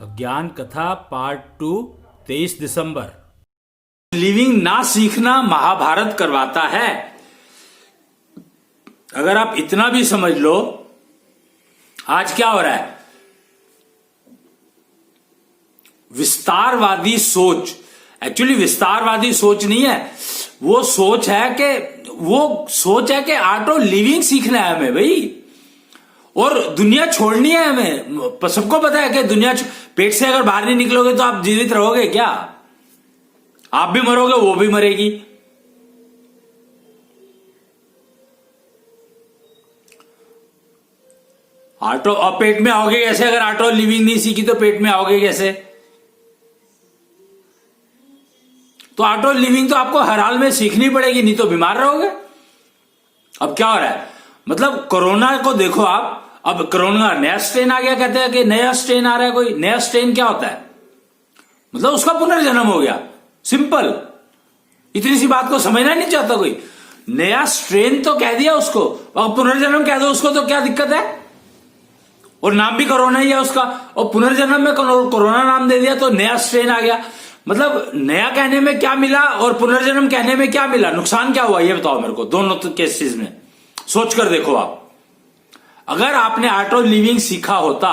ज्ञान कथा पार्ट 2 23 दिसंबर। लिविंग ना सीखना महाभारत करवाता है। अगर आप इतना भी समझ लो, आज क्या हो रहा है, विस्तारवादी सोच, एक्चुअली विस्तारवादी सोच नहीं है, वो सोच है कि आर्ट ऑफ लिविंग सीखना है हमें भाई, और दुनिया छोड़नी है हमें। सबको पता है कि दुनिया पेट से अगर बाहर नहीं निकलोगे तो आप जीवित रहोगे क्या? आप भी मरोगे, वो भी मरेगी। ऑटो और पेट में आओगे कैसे? अगर ऑटो लिविंग नहीं सीखी तो पेट में आओगे कैसे? तो ऑटो लिविंग तो आपको हर हाल में सीखनी पड़ेगी, नहीं तो बीमार रहोगे। अब क्या हो रहा है, मतलब कोरोना को देखो आप, अब कोरोना नया स्ट्रेन आ गया, कहते हैं कि नया स्ट्रेन आ रहा है। कोई नया स्ट्रेन क्या होता है? मतलब उसका पुनर्जन्म हो गया, सिंपल। इतनी सी बात को समझना नहीं चाहता कोई। नया स्ट्रेन तो कह दिया उसको, और पुनर्जन्म कह दो उसको, तो क्या दिक्कत है? और नाम भी कोरोना ही है उसका, और पुनर्जन्म में कोरोना नाम दे दिया तो नया स्ट्रेन आ गया। मतलब नया कहने में क्या मिला और पुनर्जन्म कहने में क्या मिला? नुकसान क्या हुआ ये बताओ मेरे को, दोनों केसेस में सोच कर देखो आप। अगर आपने आर्ट ऑफ लिविंग सीखा होता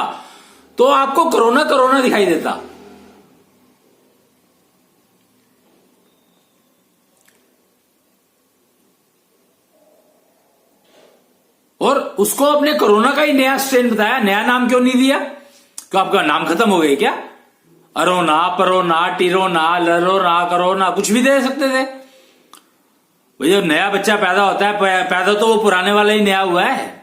तो आपको कोरोना कोरोना दिखाई देता। और उसको अपने कोरोना का ही नया स्ट्रेन बताया, नया नाम क्यों नहीं दिया? क्यों आपका नाम खत्म हो गया क्या? अरोना, परोना, टिरोना, लरोना, करोना, कुछ भी दे सकते थे भाई। जब नया बच्चा पैदा होता है, पैदा तो वो पुराने वाला ही नया हुआ है।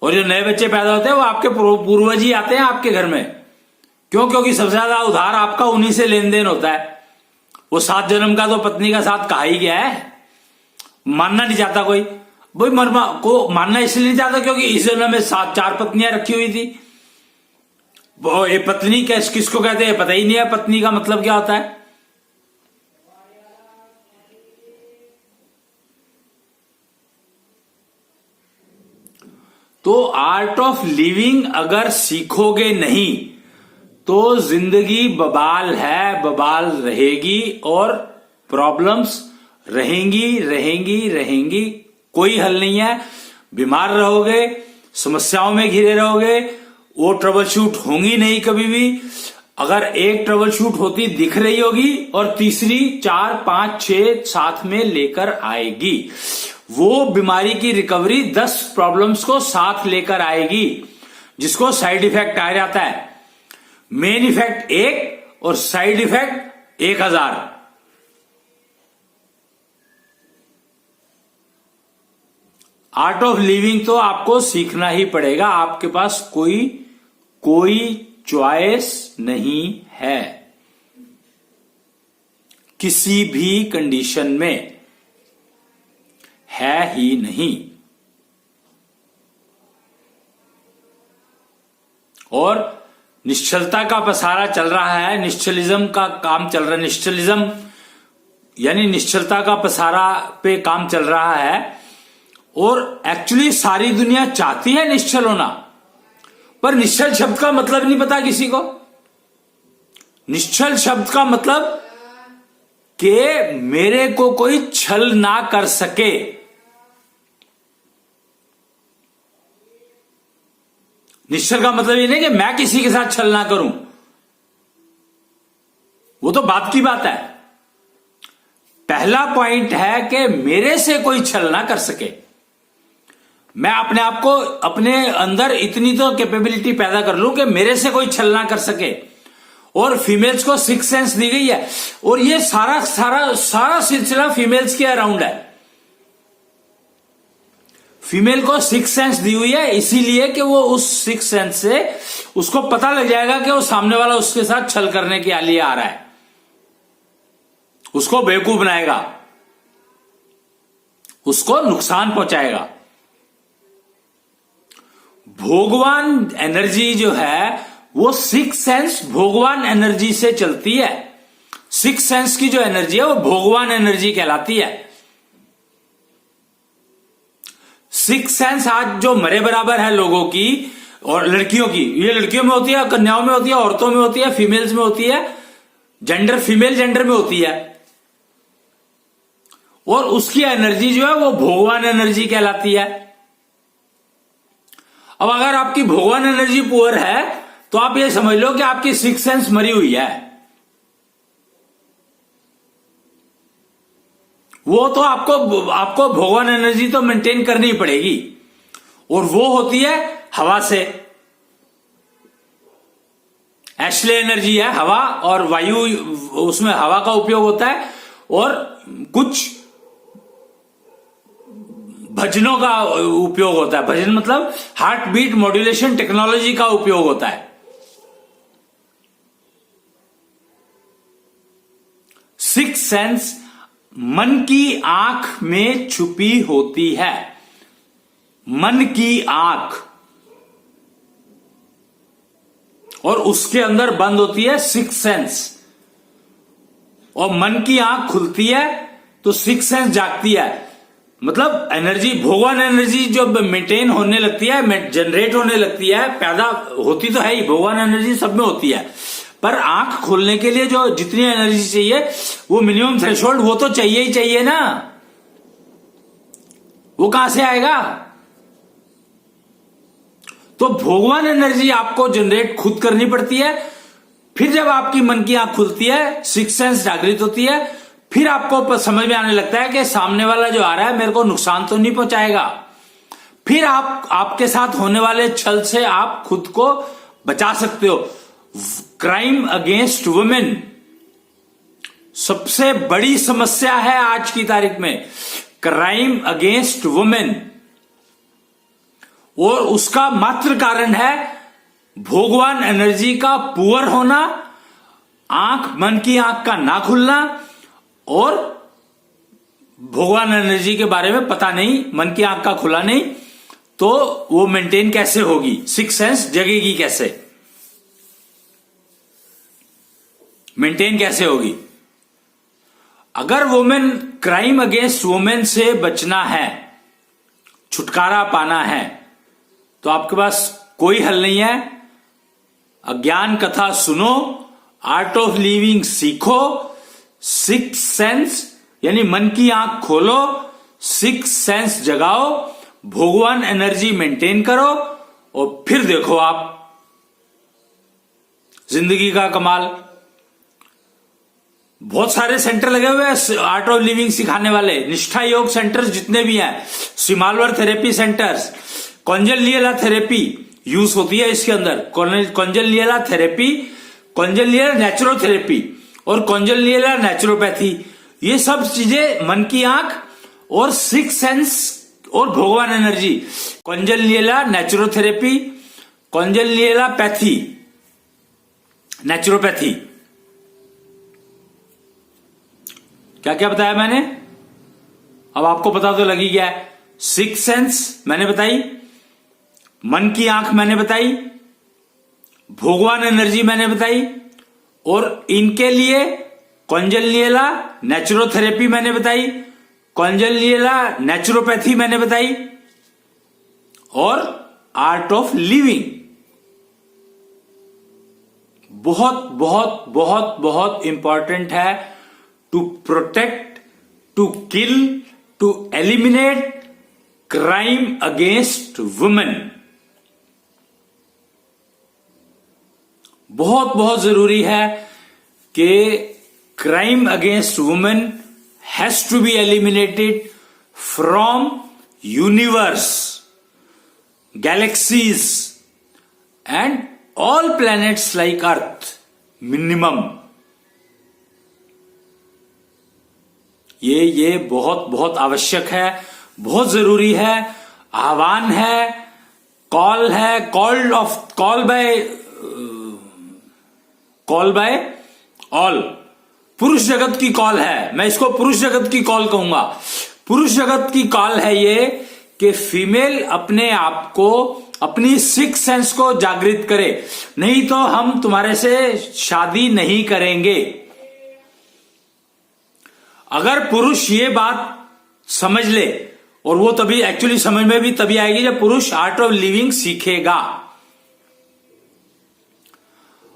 और जो नए बच्चे पैदा होते हैं वो आपके पूर्वज ही आते हैं आपके घर में। क्यों? क्योंकि सबसे ज्यादा उधार आपका उन्हीं से लेन देन होता है। वो 7 जन्म का तो पत्नी का साथ कहा ही गया है। मानना नहीं चाहता कोई भाई, मरमा को मानना इसलिए नहीं चाहता क्योंकि इस जन्म में 4 पत्नियां रखी हुई थी। ये पत्नी किसको कहते हैं पता ही नहीं है, पत्नी का मतलब क्या होता है। तो आर्ट ऑफ लिविंग अगर सीखोगे नहीं तो जिंदगी बबाल है, बबाल रहेगी, और प्रॉब्लम्स रहेंगी रहेंगी रहेंगी। कोई हल नहीं है। बीमार रहोगे, समस्याओं में घिरे रहोगे, वो ट्रबल शूट होंगी नहीं कभी भी। अगर एक ट्रबल शूट होती दिख रही होगी और तीसरी 4, 5, 6 साथ में लेकर आएगी। वो बीमारी की रिकवरी 10 प्रॉब्लम्स को साथ लेकर आएगी, जिसको साइड इफेक्ट आ जाता है। मेन इफेक्ट 1 और side effect 1000। Art of living तो आपको सीखना ही पड़ेगा। आपके पास कोई चॉइस नहीं है किसी भी कंडीशन में, है ही नहीं। और निश्चलता का पसारा चल रहा है, निश्चलिज्म का काम चल रहा है। निश्चलिज्म यानी निश्चलता का पसारा पे काम चल रहा है। और एक्चुअली सारी दुनिया चाहती है निश्चल होना, पर निश्चल शब्द का मतलब नहीं पता किसी को। निश्चल शब्द का मतलब कि मेरे को कोई छल ना कर सके। निश्चल का मतलब ये नहीं कि मैं किसी के साथ छल ना करूं, वो तो बात की बात है। पहला पॉइंट है कि मेरे से कोई छल ना कर सके। मैं अपने आप को, अपने अंदर इतनी तो कैपेबिलिटी पैदा कर लूं कि मेरे से कोई छल ना कर सके। और फीमेल्स को 6 सेंस दी गई है, और ये सारा सिलसिला फीमेल्स के अराउंड है। फीमेल को 6 सेंस दी हुई है इसीलिए कि वो उस 6 सेंस से उसको पता लग जाएगा कि वो सामने वाला उसके साथ छल करने के लिए आ रहा है, उसको बेवकूफ बनाएगा, उसको नुकसान पहुंचाएगा। भगवान एनर्जी जो है वो 6 सेंस भगवान एनर्जी से चलती है। 6 सेंस की जो एनर्जी है वो भगवान एनर्जी कहलाती है। 6 सेंस आज जो मरे बराबर है लोगों की, और लड़कियों की, ये लड़कियों में होती है, कन्याओं में होती है, औरतों में होती है, फीमेल्स में होती है, जेंडर फीमेल जेंडर में होती है। और उसकी एनर्जी जो है वो भगवान एनर्जी कहलाती है। अब अगर आपकी भगवान एनर्जी पुअर है तो आप ये समझ लो कि आपकी सिक्स सेंस मरी हुई है। वो तो आपको भगवान एनर्जी तो मेंटेन करनी पड़ेगी, और वो होती है हवा से। एशले एनर्जी है हवा और वायु, उसमें हवा का उपयोग होता है, और कुछ भजनों का उपयोग होता है। भजन मतलब हार्ट बीट मॉड्यूलेशन टेक्नोलॉजी का उपयोग होता है। सिक्स सेंस मन की आंख में छुपी होती है। मन की आंख, और उसके अंदर बंद होती है सिक्स सेंस। और मन की आंख खुलती है तो सिक्स सेंस जागती है। मतलब एनर्जी, भगवान एनर्जी जब मेंटेन होने लगती है, जनरेट होने लगती है, पैदा होती तो है ही, भगवान एनर्जी सब में होती है, पर आंख खोलने के लिए जो जितनी एनर्जी चाहिए वो मिनिमम थ्रेशोल्ड वो तो चाहिए ही चाहिए ना। वो कहां से आएगा? तो भगवान एनर्जी आपको जनरेट खुद करनी पड़ती है। फिर जब आपकी मन की आंख खुलती है, सिक्स सेंस जागृत होती है, फिर आपको समझ में आने लगता है कि सामने वाला जो आ रहा है मेरे को नुकसान तो नहीं पहुंचाएगा। फिर आपके साथ होने वाले छल से आप खुद को बचा सकते हो। क्राइम अगेंस्ट वुमेन सबसे बड़ी समस्या है आज की तारीख में, क्राइम अगेंस्ट वुमेन। और उसका मात्र कारण है भगवान एनर्जी का पुअर होना, मन की आंख का ना खुलना, और भगवान एनर्जी के बारे में पता नहीं, मन की आंख का खुला नहीं, तो वो मेंटेन कैसे होगी, सिक्स सेंस जगेगी कैसे, मेंटेन कैसे होगी। अगर वुमेन, क्राइम अगेंस्ट वुमेन से बचना है, छुटकारा पाना है, तो आपके पास कोई हल नहीं है। अज्ञान कथा सुनो, आर्ट ऑफ लिविंग सीखो, सिक्स सेंस यानी मन की आंख खोलो, सिक्स सेंस जगाओ, भगवान एनर्जी मेंटेन करो, और फिर देखो आप जिंदगी का कमाल। बहुत सारे सेंटर लगे हुए हैं आर्ट ऑफ लिविंग सिखाने वाले, निष्ठा योग सेंटर्स जितने भी हैं, सिमालवर थेरेपी सेंटर्स, कॉन्जलियला थेरेपी यूज होती है इसके अंदर, कॉन्जलियला थेरेपी, कॉन्जलियला नेचुरोथेरेपी और कॉन्जलियला नेचुरोपैथी। ये सब चीजें मन की आंख और सिक्स सेंस और भगवान एनर्जी, कॉन्जलियला नेचुरोथेरेपी, कॉन्जलियला पैथी, नेचुरोपैथी। क्या क्या बताया मैंने? अब आपको पता तो लग ही गया है। सिक्स सेंस मैंने बताई, मन की आंख मैंने बताई, भगवान एनर्जी मैंने बताई, और इनके लिए कॉन्जलियला नेचुरोथेरेपी मैंने बताई, कॉन्जलियला नेचुरोपैथी मैंने बताई, और आर्ट ऑफ लिविंग। बहुत बहुत बहुत बहुत इंपॉर्टेंट है to protect, to kill, to eliminate crime against women. बहुत बहुत जरूरी है कि crime against women has to be eliminated from universe, galaxies and all planets like earth minimum. ये बहुत बहुत आवश्यक है, बहुत जरूरी है, आह्वान है, कॉल है, कॉल बाय ऑल, पुरुष जगत की कॉल है। मैं इसको पुरुष जगत की कॉल कहूंगा। पुरुष जगत की कॉल है ये कि फीमेल अपने आप को, अपनी सिक्स सेंस को जागृत करे, नहीं तो हम तुम्हारे से शादी नहीं करेंगे। अगर पुरुष ये बात समझ ले, और वो तभी एक्चुअली समझ में भी तभी आएगी जब पुरुष आर्ट ऑफ लिविंग सीखेगा।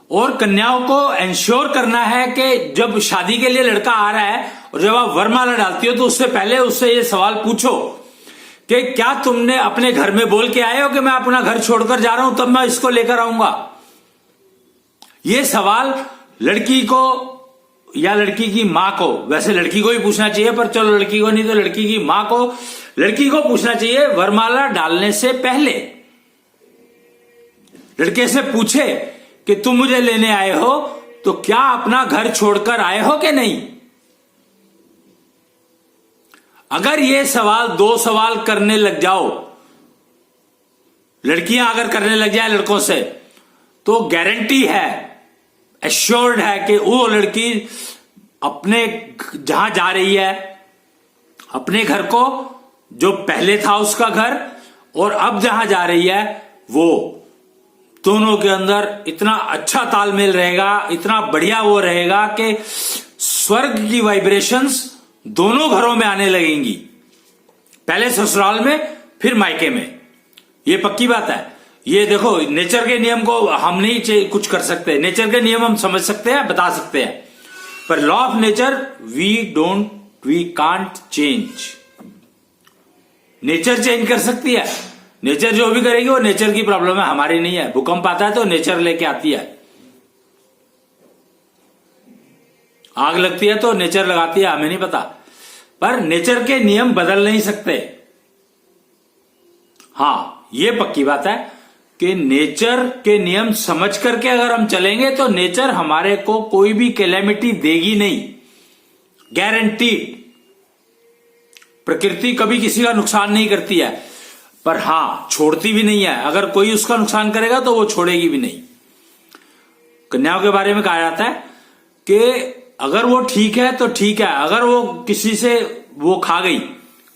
और कन्याओं को इंश्योर करना है कि जब शादी के लिए लड़का आ रहा है और जब आप वरमाला डालती हो तो उससे पहले उससे ये सवाल पूछो कि क्या तुमने अपने घर में बोल के आए हो कि मैं अपना घर छोड़कर जा रहा हूं तब मैं इसको लेकर आऊंगा। ये सवाल लड़की को या लड़की की मां को, वैसे लड़की को ही पूछना चाहिए पर चलो लड़की को नहीं तो लड़की की मां को, लड़की को पूछना चाहिए वरमाला डालने से पहले। लड़के से पूछे कि तुम मुझे लेने आए हो तो क्या अपना घर छोड़कर आए हो कि नहीं। अगर ये सवाल 2 सवाल करने लग जाओ, लड़कियां अगर करने लग जाए लड़कों से, तो गारंटी है, एश्योर्ड है कि वो लड़की अपने जहां जा रही है, अपने घर को, जो पहले था उसका घर और अब जहां जा रही है, वो दोनों के अंदर इतना अच्छा तालमेल रहेगा, इतना बढ़िया वो रहेगा कि स्वर्ग की वाइब्रेशंस दोनों घरों में आने लगेंगी, पहले ससुराल में फिर मायके में। ये पक्की बात है। ये देखो, नेचर के नियम को हम नहीं कुछ कर सकते, नेचर के नियम हम समझ सकते हैं, बता सकते हैं, पर law of nature we can't change. Nature change कर सकती है, नेचर जो भी करेगी वो नेचर की प्रॉब्लम है, हमारी नहीं है। भूकंप आता है तो नेचर लेके आती है, आग लगती है तो नेचर लगाती है, हमें नहीं पता, पर नेचर के नियम बदल नहीं सकते। हां, ये पक्की बात है कि नेचर के नियम समझ करके अगर हम चलेंगे तो नेचर हमारे को कोई भी कैलेमिटी देगी नहीं, गारंटीड। प्रकृति कभी किसी का नुकसान नहीं करती है, पर हां छोड़ती भी नहीं है। अगर कोई उसका नुकसान करेगा तो वो छोड़ेगी भी नहीं। कन्याओं के बारे में कहा जाता है कि अगर वो ठीक है तो ठीक है, अगर वो किसी से वो खा गई,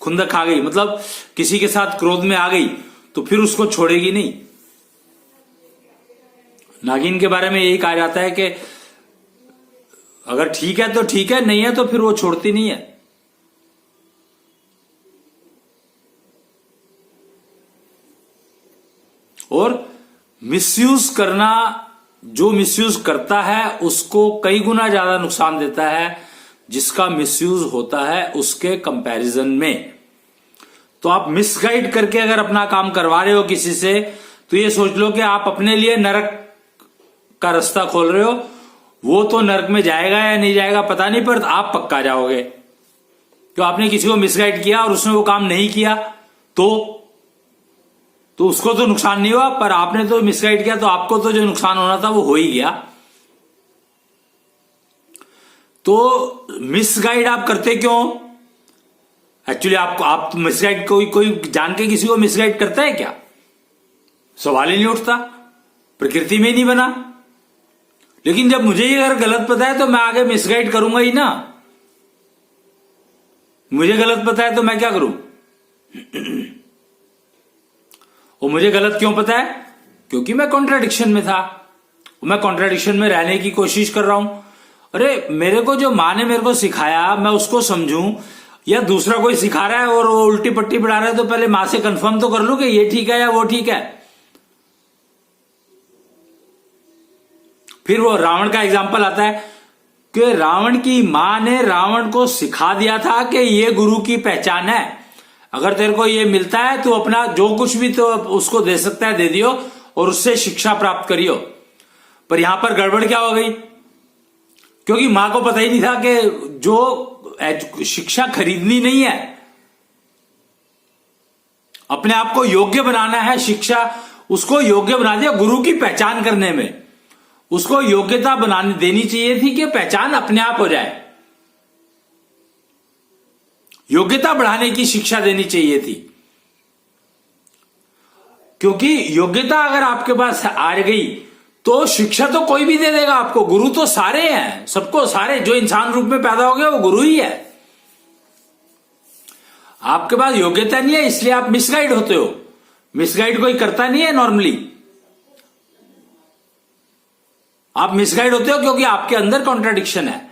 खुंदक खा गई, मतलब किसी के साथ क्रोध में आ गई, तो फिर उसको छोड़ेगी नहीं। नागिन के बारे में यही कहा जाता है कि अगर ठीक है तो ठीक है, नहीं है तो फिर वो छोड़ती नहीं है। और मिसयूज करना, जो मिसयूज करता है उसको कई गुना ज्यादा नुकसान देता है जिसका मिसयूज होता है उसके कंपैरिजन में। तो आप मिसगाइड करके अगर अपना काम करवा रहे हो किसी से, तो ये सोच लो कि आप अपने लिए नरक का रास्ता खोल रहे हो। वो तो नरक में जाएगा या नहीं जाएगा पता नहीं, पर आप पक्का जाओगे। तो आपने किसी को मिसगाइड किया और उसने वो काम नहीं किया तो उसको तो नुकसान नहीं हुआ, पर आपने तो मिसगाइड किया तो आपको तो जो नुकसान होना था वो हो ही गया। तो मिसगाइड आप करते क्यों? एक्चुअली आप मिसगाइड कोई जान के किसी को मिसगाइड करता है क्या? सवाल ही नहीं उठता, प्रकृति में ही नहीं बना। लेकिन जब मुझे ये अगर गलत पता है तो मैं आगे मिसगाइड करूंगा ही ना। मुझे गलत पता है तो मैं क्या करूं? और मुझे गलत क्यों पता है? क्योंकि मैं कॉन्ट्राडिक्शन में था, मैं कॉन्ट्राडिक्शन में रहने की कोशिश कर रहा हूं। अरे मेरे को जो माँ ने मेरे को सिखाया मैं उसको समझूं, या दूसरा कोई सिखा रहा है और वो उल्टी पट्टी पढ़ा रहा है, तो पहले माँ से कंफर्म तो कर लूं कि ये ठीक है या वो ठीक है। फिर वो रावण का एग्जाम्पल आता है कि रावण की माँ ने रावण को सिखा दिया था कि ये गुरु की पहचान है, अगर तेरे को ये मिलता है तो अपना जो कुछ भी तो उसको दे सकता है दे दियो और उससे शिक्षा प्राप्त करियो। पर यहां पर गड़बड़ क्या हो गई? क्योंकि मां को पता ही नहीं था कि जो शिक्षा खरीदनी नहीं है, अपने आप को योग्य बनाना है। शिक्षा उसको योग्य बना दिया गुरु की पहचान करने में। उसको योग्यता बनाने देनी चाहिए थी कि पहचान अपने आप हो जाए, योग्यता बढ़ाने की शिक्षा देनी चाहिए थी। क्योंकि योग्यता अगर आपके पास आ गई तो शिक्षा तो कोई भी दे देगा आपको। गुरु तो सारे हैं, सबको, सारे जो इंसान रूप में पैदा हो गए वो गुरु ही है। आपके पास योग्यता नहीं है इसलिए आप मिसगाइड होते हो। मिसगाइड कोई करता नहीं है नॉर्मली, आप मिसगाइड होते हो क्योंकि आपके अंदर कॉन्ट्राडिक्शन है।